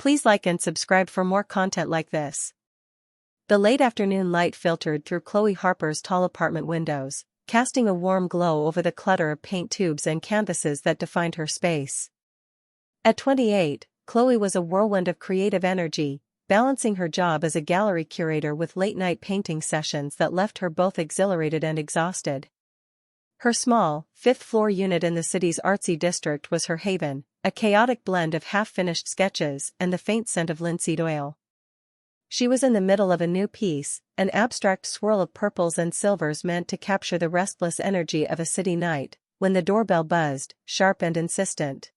Please like and subscribe for more content like this. The late afternoon light filtered through Chloe Harper's tall apartment windows, casting a warm glow over the clutter of paint tubes and canvases that defined her space. At 28, Chloe was a whirlwind of creative energy, balancing her job as a gallery curator with late-night painting sessions that left her both exhilarated and exhausted. Her small, fifth-floor unit in the city's artsy district was her haven, a chaotic blend of half-finished sketches and the faint scent of linseed oil. She was in the middle of a new piece, an abstract swirl of purples and silvers meant to capture the restless energy of a city night, when the doorbell buzzed, sharp and insistent.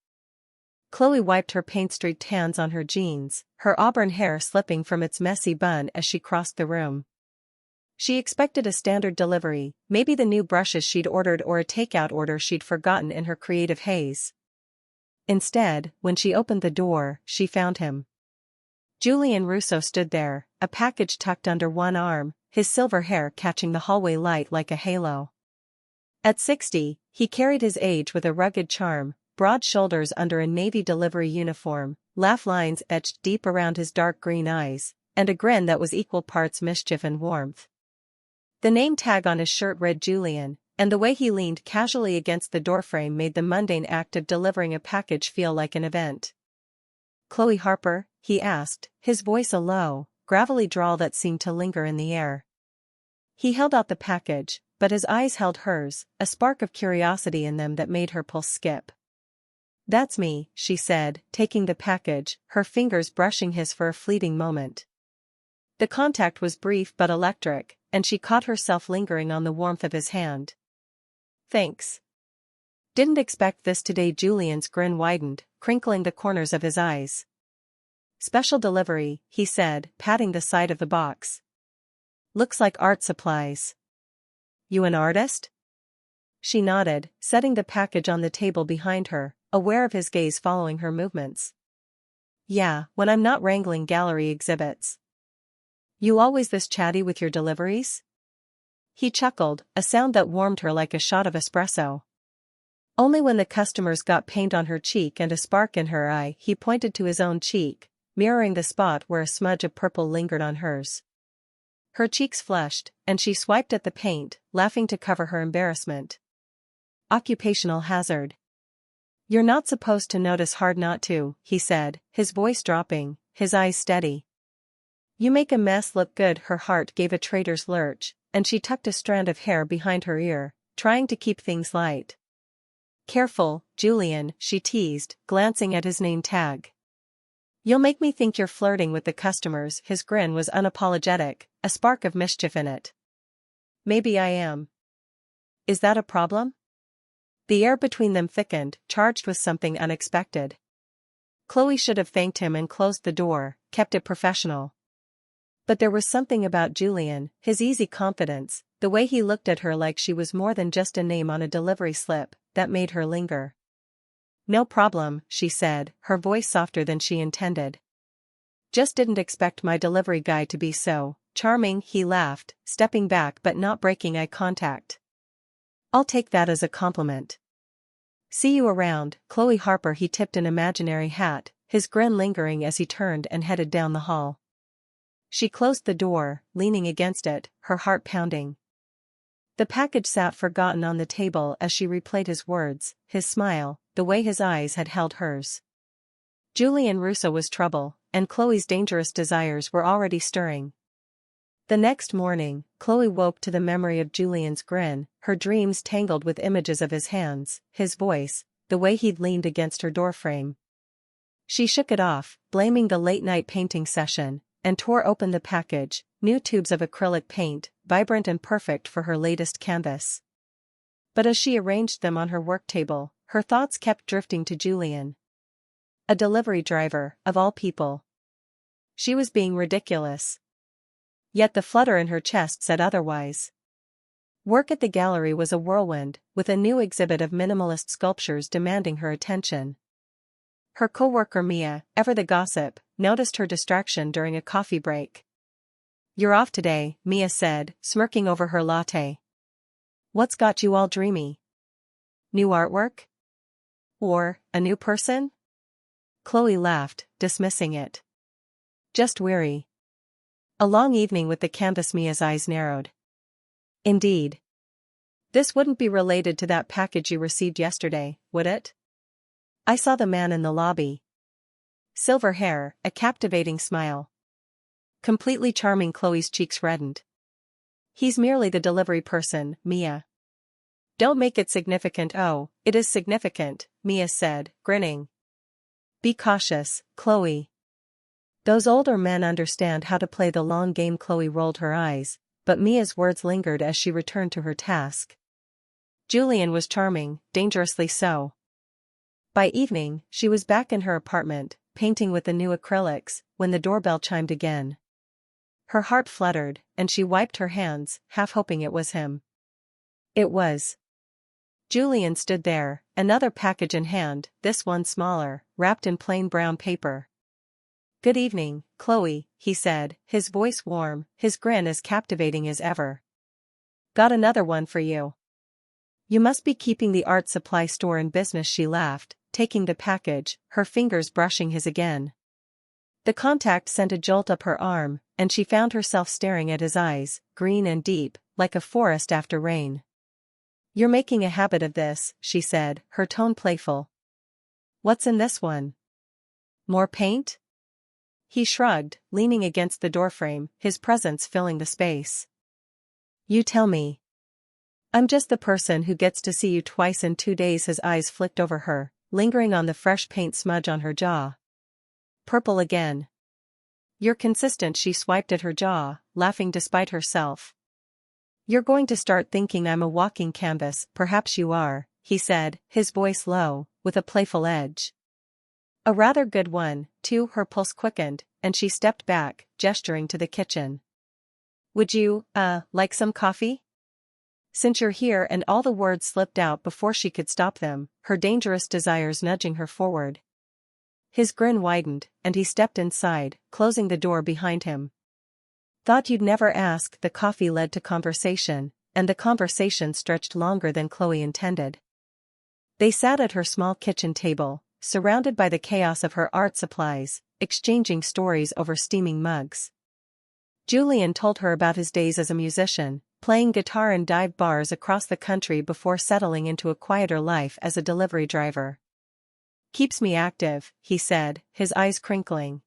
Chloe wiped her paint-streaked hands on her jeans, her auburn hair slipping from its messy bun as she crossed the room. She expected a standard delivery, maybe the new brushes she'd ordered or a takeout order she'd forgotten in her creative haze. Instead, when she opened the door, she found him. Julian Russo stood there, a package tucked under one arm, his silver hair catching the hallway light like a halo. At 60, he carried his age with a rugged charm, broad shoulders under a navy delivery uniform, laugh lines etched deep around his dark green eyes, and a grin that was equal parts mischief and warmth. The name tag on his shirt read Julian, and the way he leaned casually against the doorframe made the mundane act of delivering a package feel like an event. "Chloe Harper?" he asked, his voice a low, gravelly drawl that seemed to linger in the air. He held out the package, but his eyes held hers, a spark of curiosity in them that made her pulse skip. "That's me," she said, taking the package, her fingers brushing his for a fleeting moment. The contact was brief but electric, and she caught herself lingering on the warmth of his hand. "Thanks. Didn't expect this today." Julian's grin widened, crinkling the corners of his eyes. "Special delivery," he said, patting the side of the box. "Looks like art supplies. You an artist?" She nodded, setting the package on the table behind her, aware of his gaze following her movements. "Yeah, when I'm not wrangling gallery exhibits." "You always this chatty with your deliveries?" He chuckled, a sound that warmed her like a shot of espresso. "Only when the customers got paint on her cheek and a spark in her eye." He pointed to his own cheek, mirroring the spot where a smudge of purple lingered on hers. Her cheeks flushed, and she swiped at the paint, laughing to cover her embarrassment. "Occupational hazard." "You're not supposed to notice. Hard not to," he said, his voice dropping, his eyes steady. "You make a mess look good." Her heart gave a traitor's lurch, and she tucked a strand of hair behind her ear, trying to keep things light. "Careful, Julian," she teased, glancing at his name tag. "You'll make me think you're flirting with the customers." His grin was unapologetic, a spark of mischief in it. "Maybe I am. Is that a problem?" The air between them thickened, charged with something unexpected. Chloe should have thanked him and closed the door, kept it professional. But there was something about Julian, his easy confidence, the way he looked at her like she was more than just a name on a delivery slip, that made her linger. "No problem," she said, her voice softer than she intended. "Just didn't expect my delivery guy to be so charming." He laughed, stepping back but not breaking eye contact. "I'll take that as a compliment. See you around, Chloe Harper." He tipped an imaginary hat, his grin lingering as he turned and headed down the hall. She closed the door, leaning against it, her heart pounding. The package sat forgotten on the table as she replayed his words, his smile, the way his eyes had held hers. Julian Russo was trouble, and Chloe's dangerous desires were already stirring. The next morning, Chloe woke to the memory of Julian's grin, her dreams tangled with images of his hands, his voice, the way he'd leaned against her doorframe. She shook it off, blaming the late-night painting session, and tore open the package, new tubes of acrylic paint, vibrant and perfect for her latest canvas. But as she arranged them on her work table, her thoughts kept drifting to Julian. A delivery driver, of all people. She was being ridiculous. Yet the flutter in her chest said otherwise. Work at the gallery was a whirlwind, with a new exhibit of minimalist sculptures demanding her attention. Her co-worker Mia, ever the gossip, noticed her distraction during a coffee break. "You're off today," Mia said, smirking over her latte. "What's got you all dreamy? New artwork? Or, a new person?" Chloe laughed, dismissing it. Just weary. A long evening with the canvas. Mia's eyes narrowed. Indeed. This wouldn't be related to that package you received yesterday, would it? I saw the man in the lobby. Silver hair, a captivating smile. Completely charming. Chloe's cheeks reddened. He's merely the delivery person, Mia. Don't make it significant. Oh, it is significant, Mia said, grinning. Be cautious, Chloe. Those older men understand how to play the long game. Chloe rolled her eyes, but Mia's words lingered as she returned to her task. Julian was charming, dangerously so. By evening, she was back in her apartment, painting with the new acrylics, when the doorbell chimed again. Her heart fluttered, and she wiped her hands, half hoping it was him. It was. Julian stood there, another package in hand, this one smaller, wrapped in plain brown paper. Good evening, Chloe, he said, his voice warm, his grin as captivating as ever. Got another one for you. You must be keeping the art supply store in business, she laughed, taking the package, her fingers brushing his again. The contact sent a jolt up her arm, and she found herself staring at his eyes, green and deep, like a forest after rain. You're making a habit of this, she said, her tone playful. What's in this one? More paint? He shrugged, leaning against the doorframe, his presence filling the space. You tell me. I'm just the person who gets to see you twice in 2 days. His eyes flicked over her, lingering on the fresh paint smudge on her jaw. Purple again. You're consistent. She swiped at her jaw, laughing despite herself. You're going to start thinking I'm a walking canvas. Perhaps you are, he said, his voice low, with a playful edge. A rather good one, too. Her pulse quickened, and she stepped back, gesturing to the kitchen. Would you, like some coffee? Since you're here. And all the words slipped out before she could stop them, her dangerous desires nudging her forward. His grin widened, and he stepped inside, closing the door behind him. Thought you'd never ask. The coffee led to conversation, and the conversation stretched longer than Chloe intended. They sat at her small kitchen table, surrounded by the chaos of her art supplies, exchanging stories over steaming mugs. Julian told her about his days as a musician, playing guitar in dive bars across the country before settling into a quieter life as a delivery driver. Keeps me active, he said, his eyes crinkling.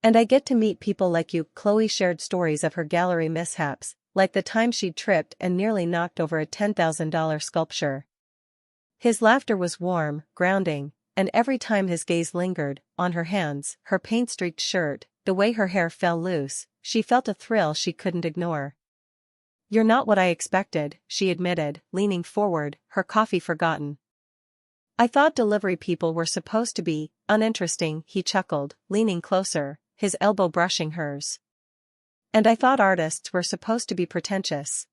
And I get to meet people like you. Chloe shared stories of her gallery mishaps, like the time she'd tripped and nearly knocked over a $10,000 sculpture. His laughter was warm, grounding, and every time his gaze lingered, on her hands, her paint-streaked shirt, the way her hair fell loose, she felt a thrill she couldn't ignore. You're not what I expected, she admitted, leaning forward, her coffee forgotten. I thought delivery people were supposed to be uninteresting, he chuckled, leaning closer, his elbow brushing hers. And I thought artists were supposed to be pretentious.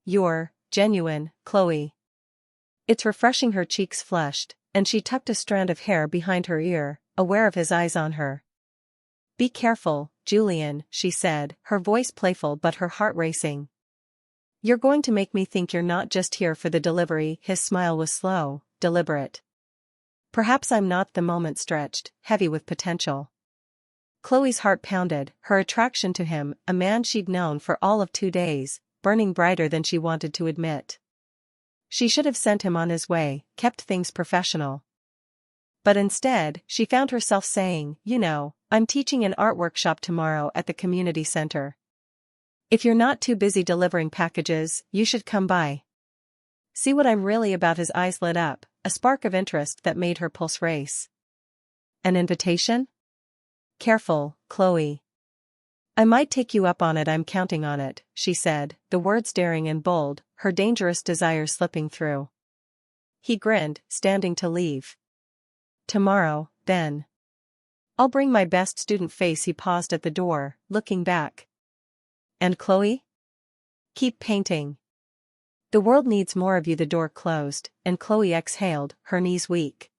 You're genuine, Chloe. It's refreshing. Her cheeks flushed, and she tucked a strand of hair behind her ear, aware of his eyes on her. Be careful, Julian, she said, her voice playful but her heart racing. You're going to make me think you're not just here for the delivery. His smile was slow, deliberate. Perhaps I'm not. The moment stretched, heavy with potential. Chloe's heart pounded, her attraction to him, a man she'd known for all of 2 days, burning brighter than she wanted to admit. She should have sent him on his way, kept things professional. But instead, she found herself saying, you know, I'm teaching an art workshop tomorrow at the community center. If you're not too busy delivering packages, you should come by. See what I'm really about. His eyes lit up, a spark of interest that made her pulse race. An invitation? Careful, Chloe. I might take you up on it. I'm counting on it, she said, the words daring and bold, her dangerous desire slipping through. He grinned, standing to leave. Tomorrow, then. I'll bring my best student face. He paused at the door, looking back. And Chloe? Keep painting. The world needs more of you. The door closed, and Chloe exhaled, her knees weak.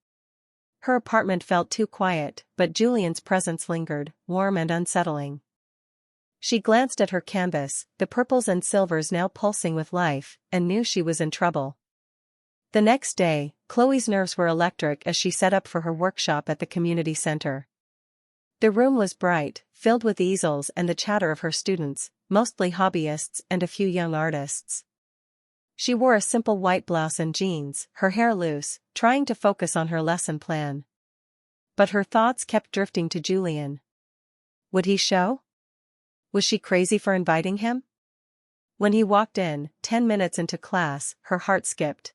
Her apartment felt too quiet, but Julian's presence lingered, warm and unsettling. She glanced at her canvas, the purples and silvers now pulsing with life, and knew she was in trouble. The next day, Chloe's nerves were electric as she set up for her workshop at the community center. The room was bright, filled with easels and the chatter of her students, mostly hobbyists and a few young artists. She wore a simple white blouse and jeans, her hair loose, trying to focus on her lesson plan. But her thoughts kept drifting to Julian. Would he show? Was she crazy for inviting him? When he walked in, 10 minutes into class, her heart skipped.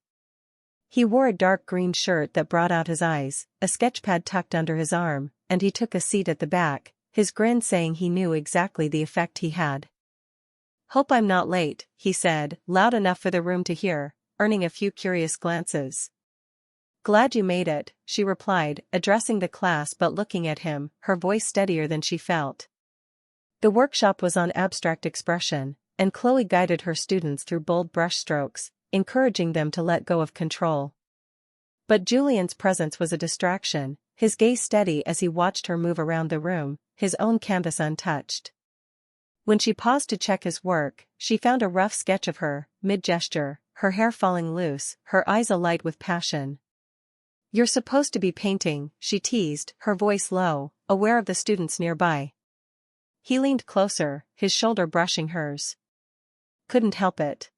He wore a dark green shirt that brought out his eyes, a sketchpad tucked under his arm, and he took a seat at the back, his grin saying he knew exactly the effect he had. "Hope I'm not late," he said, loud enough for the room to hear, earning a few curious glances. "Glad you made it," she replied, addressing the class but looking at him, her voice steadier than she felt. The workshop was on abstract expression, and Chloe guided her students through bold brushstrokes, encouraging them to let go of control. But Julian's presence was a distraction, his gaze steady as he watched her move around the room, his own canvas untouched. When she paused to check his work, she found a rough sketch of her, mid-gesture, her hair falling loose, her eyes alight with passion. "You're supposed to be painting," she teased, her voice low, aware of the students nearby. He leaned closer, his shoulder brushing hers. "Couldn't help it."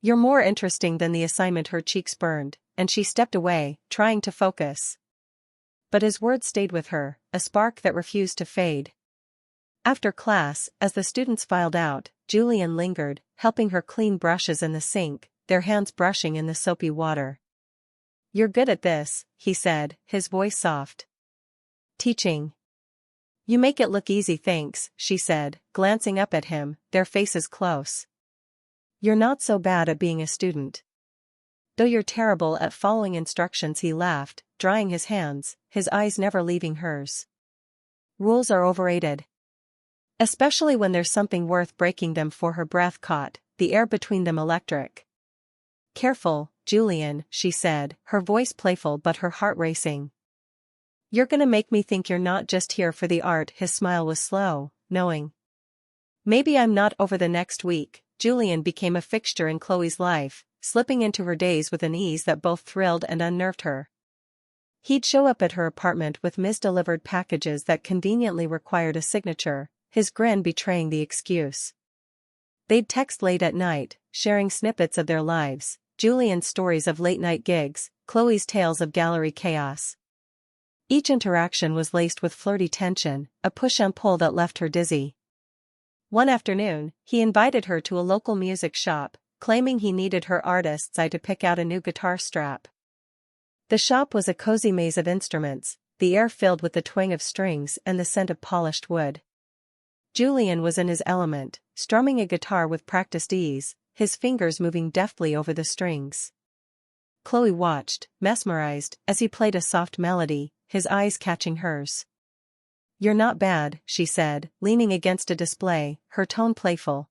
"You're more interesting than the assignment." Her cheeks burned, and she stepped away, trying to focus. But his words stayed with her, a spark that refused to fade. After class, as the students filed out, Julian lingered, helping her clean brushes in the sink, their hands brushing in the soapy water. "You're good at this," he said, his voice soft. "Teaching. You make it look easy." "Thanks," she said, glancing up at him, their faces close. "You're not so bad at being a student. Though you're terrible at following instructions." He laughed, drying his hands, his eyes never leaving hers. "Rules are overrated. Especially when there's something worth breaking them for." Her breath caught, the air between them electric. "Careful, Julian," she said, her voice playful but her heart racing. "You're gonna make me think you're not just here for the art." His smile was slow, knowing. "Maybe I'm not." Over the next week, Julian became a fixture in Chloe's life, slipping into her days with an ease that both thrilled and unnerved her. He'd show up at her apartment with mis-delivered packages that conveniently required a signature, his grin betraying the excuse. They'd text late at night, sharing snippets of their lives, Julian's stories of late-night gigs, Chloe's tales of gallery chaos. Each interaction was laced with flirty tension, a push and pull that left her dizzy. One afternoon, he invited her to a local music shop, claiming he needed her artist's eye to pick out a new guitar strap. The shop was a cozy maze of instruments, the air filled with the twang of strings and the scent of polished wood. Julian was in his element, strumming a guitar with practiced ease, his fingers moving deftly over the strings. Chloe watched, mesmerized, as he played a soft melody, his eyes catching hers. "You're not bad," she said, leaning against a display, her tone playful.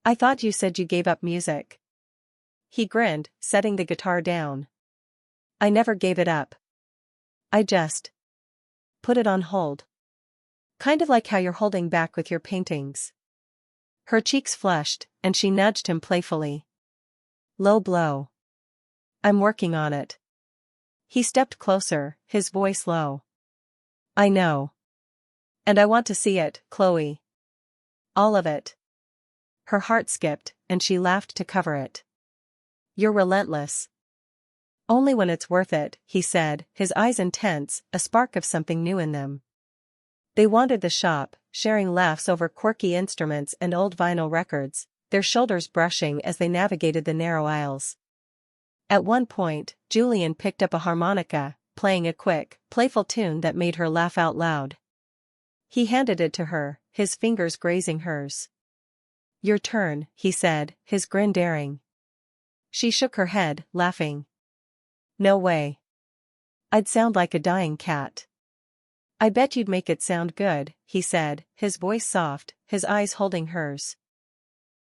"I thought you said you gave up music." He grinned, setting the guitar down. "I never gave it up. I just put it on hold. Kind of like how you're holding back with your paintings." Her cheeks flushed, and she nudged him playfully. "Low blow. I'm working on it." He stepped closer, his voice low. "I know. And I want to see it, Chloe. All of it." Her heart skipped, and she laughed to cover it. "You're relentless." "Only when it's worth it," he said, his eyes intense, a spark of something new in them. They wandered the shop, sharing laughs over quirky instruments and old vinyl records, their shoulders brushing as they navigated the narrow aisles. At one point, Julian picked up a harmonica, playing a quick, playful tune that made her laugh out loud. He handed it to her, his fingers grazing hers. "Your turn," he said, his grin daring. She shook her head, laughing. "No way. I'd sound like a dying cat." "I bet you'd make it sound good," he said, his voice soft, his eyes holding hers.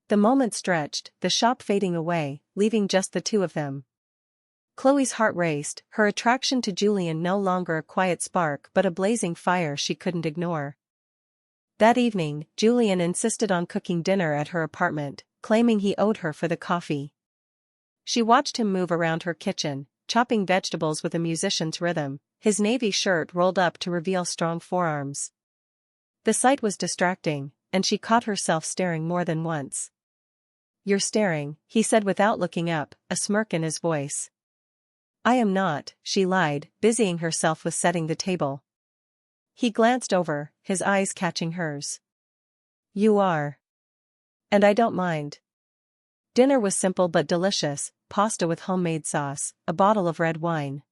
The moment stretched, the shop fading away, leaving just the two of them. Chloe's heart raced, her attraction to Julian no longer a quiet spark but a blazing fire she couldn't ignore. That evening, Julian insisted on cooking dinner at her apartment, claiming he owed her for the coffee. She watched him move around her kitchen, chopping vegetables with a musician's rhythm, his navy shirt rolled up to reveal strong forearms. The sight was distracting, and she caught herself staring more than once. "You're staring," he said without looking up, a smirk in his voice. "I am not," she lied, busying herself with setting the table. He glanced over, his eyes catching hers. "You are. And I don't mind." Dinner was simple but delicious, pasta with homemade sauce, a bottle of red wine.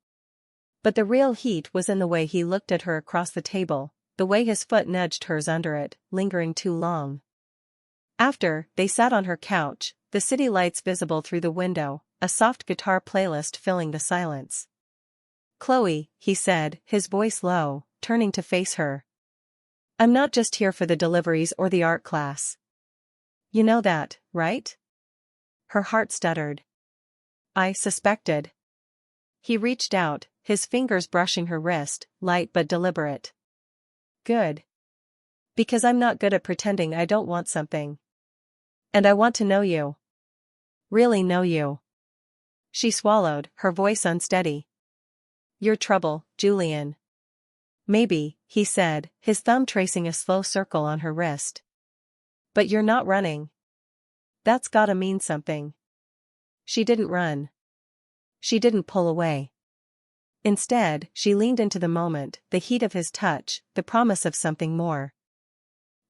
But the real heat was in the way he looked at her across the table, the way his foot nudged hers under it, lingering too long. After, they sat on her couch, the city lights visible through the window, a soft guitar playlist filling the silence. "Chloe," he said, his voice low, turning to face her. "I'm not just here for the deliveries or the art class. You know that, right?" Her heart stuttered. "I suspected." He reached out, his fingers brushing her wrist, light but deliberate. "Good. Because I'm not good at pretending I don't want something. And I want to know you. Really know you." She swallowed, her voice unsteady. "You're trouble, Julian." "Maybe," he said, his thumb tracing a slow circle on her wrist. "But you're not running. That's gotta mean something." She didn't run. She didn't pull away. Instead, she leaned into the moment, the heat of his touch, the promise of something more.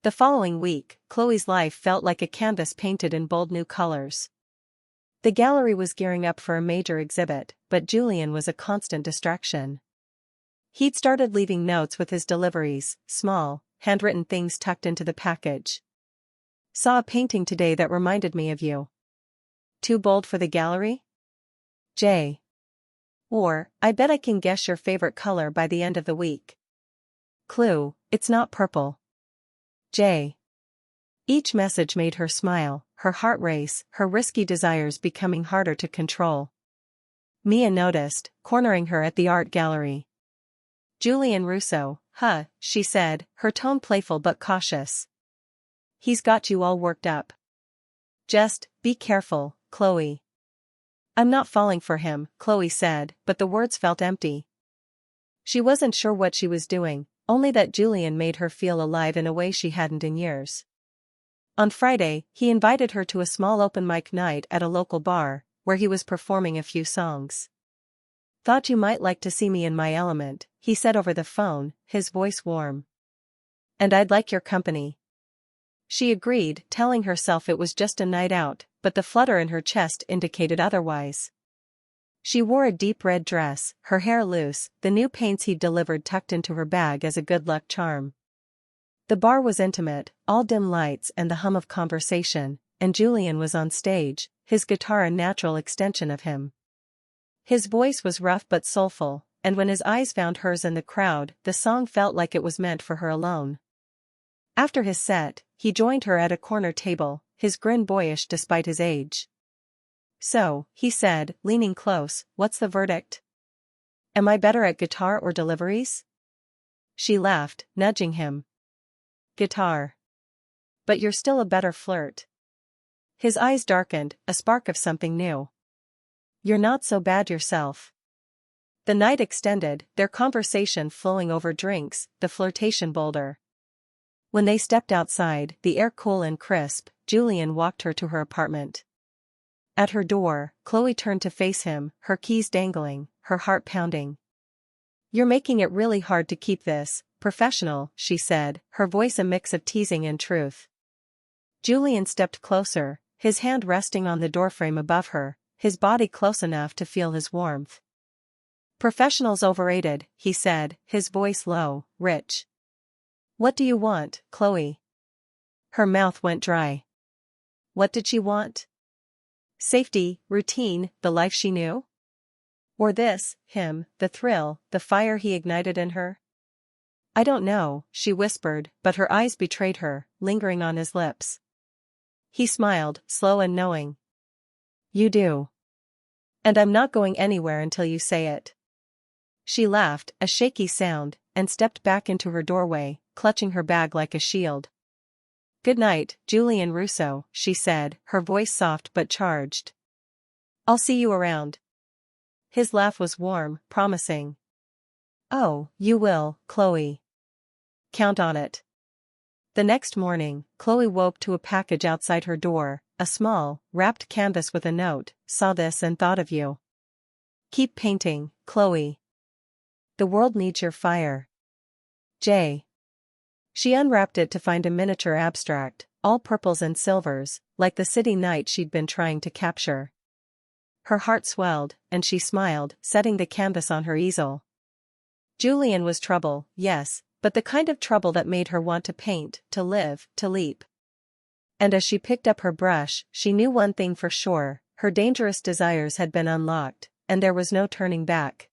The following week, Chloe's life felt like a canvas painted in bold new colors. The gallery was gearing up for a major exhibit, but Julian was a constant distraction. He'd started leaving notes with his deliveries, small, handwritten things tucked into the package. "Saw a painting today that reminded me of you. Too bold for the gallery? J. Or, I bet I can guess your favorite color by the end of the week. Clue, it's not purple. J." Each message made her smile, her heart race, her risky desires becoming harder to control. Mia noticed, cornering her at the art gallery. "Julian Russo, huh," she said, her tone playful but cautious. "He's got you all worked up. Just, be careful, Chloe." "I'm not falling for him," Chloe said, but the words felt empty. She wasn't sure what she was doing, only that Julian made her feel alive in a way she hadn't in years. On Friday, he invited her to a small open mic night at a local bar, where he was performing a few songs. "Thought you might like to see me in my element," he said over the phone, his voice warm. "And I'd like your company." She agreed, telling herself it was just a night out, but the flutter in her chest indicated otherwise. She wore a deep red dress, her hair loose, the new paints he'd delivered tucked into her bag as a good luck charm. The bar was intimate, all dim lights and the hum of conversation, and Julian was on stage, his guitar a natural extension of him. His voice was rough but soulful, and when his eyes found hers in the crowd, the song felt like it was meant for her alone. After his set, he joined her at a corner table, his grin boyish despite his age. "So," he said, leaning close, "what's the verdict? Am I better at guitar or deliveries?" She laughed, nudging him. "Guitar. But you're still a better flirt." His eyes darkened, a spark of something new. "You're not so bad yourself." The night extended, their conversation flowing over drinks, the flirtation bolder. When they stepped outside, the air cool and crisp, Julian walked her to her apartment. At her door, Chloe turned to face him, her keys dangling, her heart pounding. "You're making it really hard to keep this professional," she said, her voice a mix of teasing and truth. Julian stepped closer, his hand resting on the doorframe above her, his body close enough to feel his warmth. "Professional's overrated," he said, his voice low, rich. "What do you want, Chloe?" Her mouth went dry. What did she want? Safety, routine, the life she knew? Or this, him, the thrill, the fire he ignited in her? "I don't know," she whispered, but her eyes betrayed her, lingering on his lips. He smiled, slow and knowing. "You do. And I'm not going anywhere until you say it." She laughed, a shaky sound, and stepped back into her doorway, clutching her bag like a shield. "Good night, Julian Russo," she said, her voice soft but charged. I'll see you around. His laugh was warm, promising. Oh, you will, Chloe. Count on it. The next morning, Chloe woke to a package outside her door, a small, wrapped canvas with a note. Saw this and thought of you. Keep painting, Chloe. The world needs your fire. J. She unwrapped it to find a miniature abstract, all purples and silvers, like the city night she'd been trying to capture. Her heart swelled, and she smiled, setting the canvas on her easel. Julian was trouble, yes, but the kind of trouble that made her want to paint, to live, to leap. And as she picked up her brush, she knew one thing for sure: her dangerous desires had been unlocked, and there was no turning back.